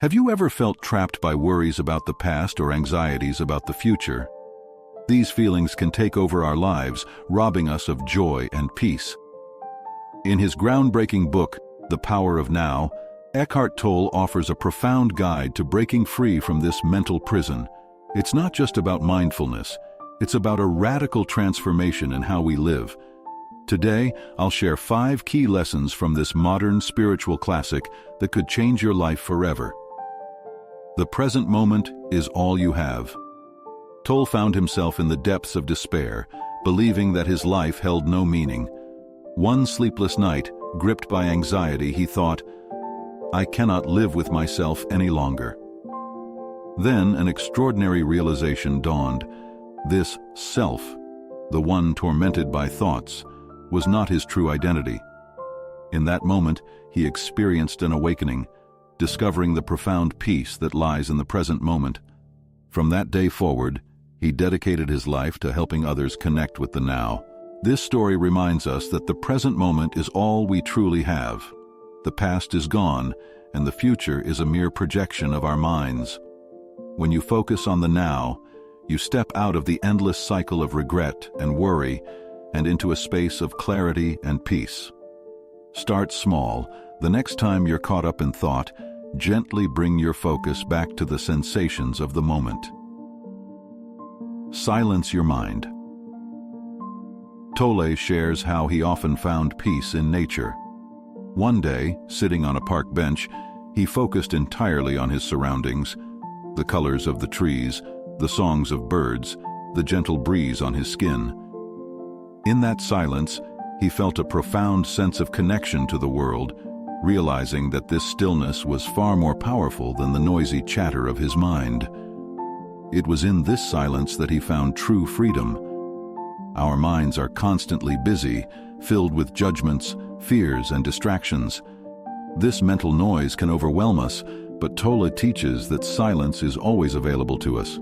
Have you ever felt trapped by worries about the past or anxieties about the future? These feelings can take over our lives, robbing us of joy and peace. In his groundbreaking book, The Power of Now, Eckhart Tolle offers a profound guide to breaking free from this mental prison. It's not just about mindfulness, it's about a radical transformation in how we live. Today, I'll share 5 key lessons from this modern spiritual classic that could change your life forever. The present moment is all you have. Tolle found himself in the depths of despair, believing that his life held no meaning. One sleepless night, gripped by anxiety, he thought, "I cannot live with myself any longer." Then an extraordinary realization dawned. This self, the one tormented by thoughts, was not his true identity. In that moment, he experienced an awakening, discovering the profound peace that lies in the present moment. From that day forward, he dedicated his life to helping others connect with the now. This story reminds us that the present moment is all we truly have. The past is gone, and the future is a mere projection of our minds. When you focus on the now, you step out of the endless cycle of regret and worry and into a space of clarity and peace. Start small. The next time you're caught up in thought, gently bring your focus back to the sensations of the moment. Silence your mind. Tolle shares how he often found peace in nature. One day, sitting on a park bench, he focused entirely on his surroundings, the colors of the trees, the songs of birds, the gentle breeze on his skin. In that silence, he felt a profound sense of connection to the world, realizing that this stillness was far more powerful than the noisy chatter of his mind. It was in this silence that he found true freedom. Our minds are constantly busy, filled with judgments, fears, and distractions. This mental noise can overwhelm us, but Tolle teaches that silence is always available to us.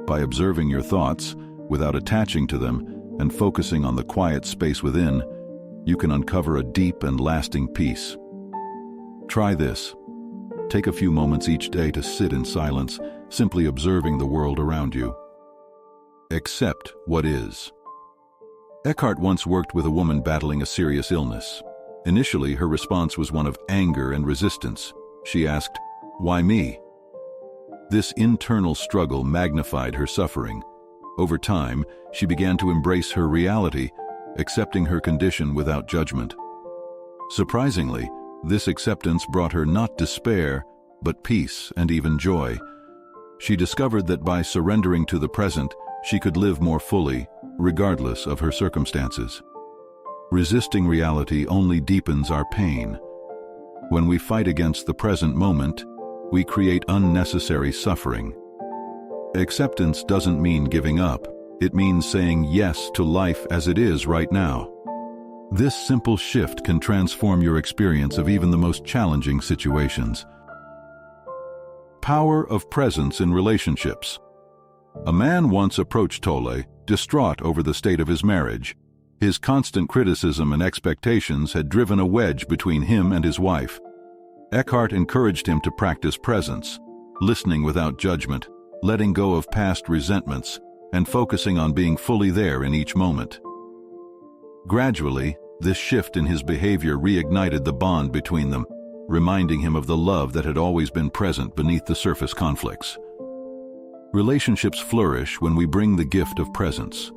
By observing your thoughts, without attaching to them, and focusing on the quiet space within, you can uncover a deep and lasting peace. Try this. Take a few moments each day to sit in silence, simply observing the world around you. Accept what is. Eckhart once worked with a woman battling a serious illness. Initially, her response was one of anger and resistance. She asked, "Why me?" This internal struggle magnified her suffering. Over time, she began to embrace her reality, accepting her condition without judgment. Surprisingly, this acceptance brought her not despair, but peace and even joy. She discovered that by surrendering to the present, she could live more fully, regardless of her circumstances. Resisting reality only deepens our pain. When we fight against the present moment, we create unnecessary suffering. Acceptance doesn't mean giving up. It means saying yes to life as it is right now. This simple shift can transform your experience of even the most challenging situations. Power of presence in relationships. A man once approached Tolle, distraught over the state of his marriage. His constant criticism and expectations had driven a wedge between him and his wife. Eckhart encouraged him to practice presence, listening without judgment, letting go of past resentments, and focusing on being fully there in each moment. Gradually, this shift in his behavior reignited the bond between them, reminding him of the love that had always been present beneath the surface conflicts. Relationships flourish when we bring the gift of presence.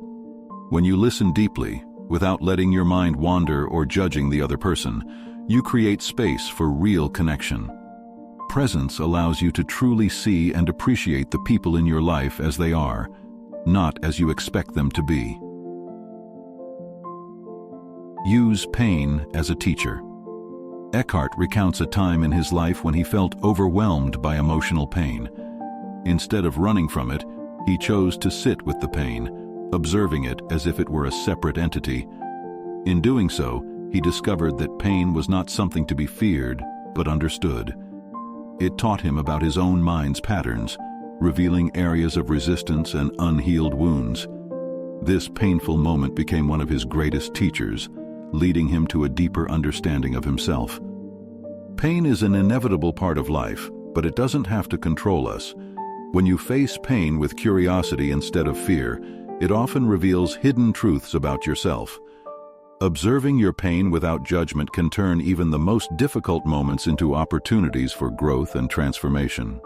When you listen deeply, without letting your mind wander or judging the other person, you create space for real connection. Presence allows you to truly see and appreciate the people in your life as they are, not as you expect them to be. Use pain as a teacher. Eckhart recounts a time in his life when he felt overwhelmed by emotional pain. Instead of running from it, he chose to sit with the pain, observing it as if it were a separate entity. In doing so, he discovered that pain was not something to be feared, but understood. It taught him about his own mind's patterns, revealing areas of resistance and unhealed wounds. This painful moment became one of his greatest teachers, leading him to a deeper understanding of himself. Pain is an inevitable part of life, but it doesn't have to control us. When you face pain with curiosity instead of fear, it often reveals hidden truths about yourself. Observing your pain without judgment can turn even the most difficult moments into opportunities for growth and transformation.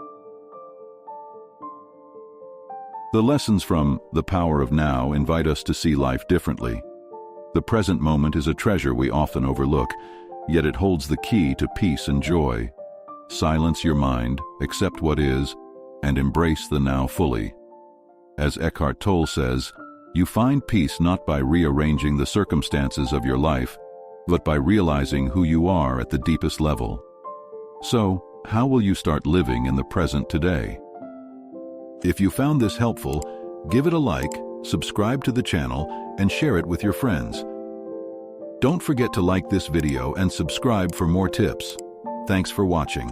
The lessons from The Power of Now invite us to see life differently. The present moment is a treasure we often overlook, yet it holds the key to peace and joy. Silence your mind, accept what is, and embrace the now fully. As Eckhart Tolle says, you find peace not by rearranging the circumstances of your life, but by realizing who you are at the deepest level. So, how will you start living in the present today? If you found this helpful, give it a like, subscribe to the channel, and share it with your friends. Don't forget to like this video and subscribe for more tips. Thanks for watching.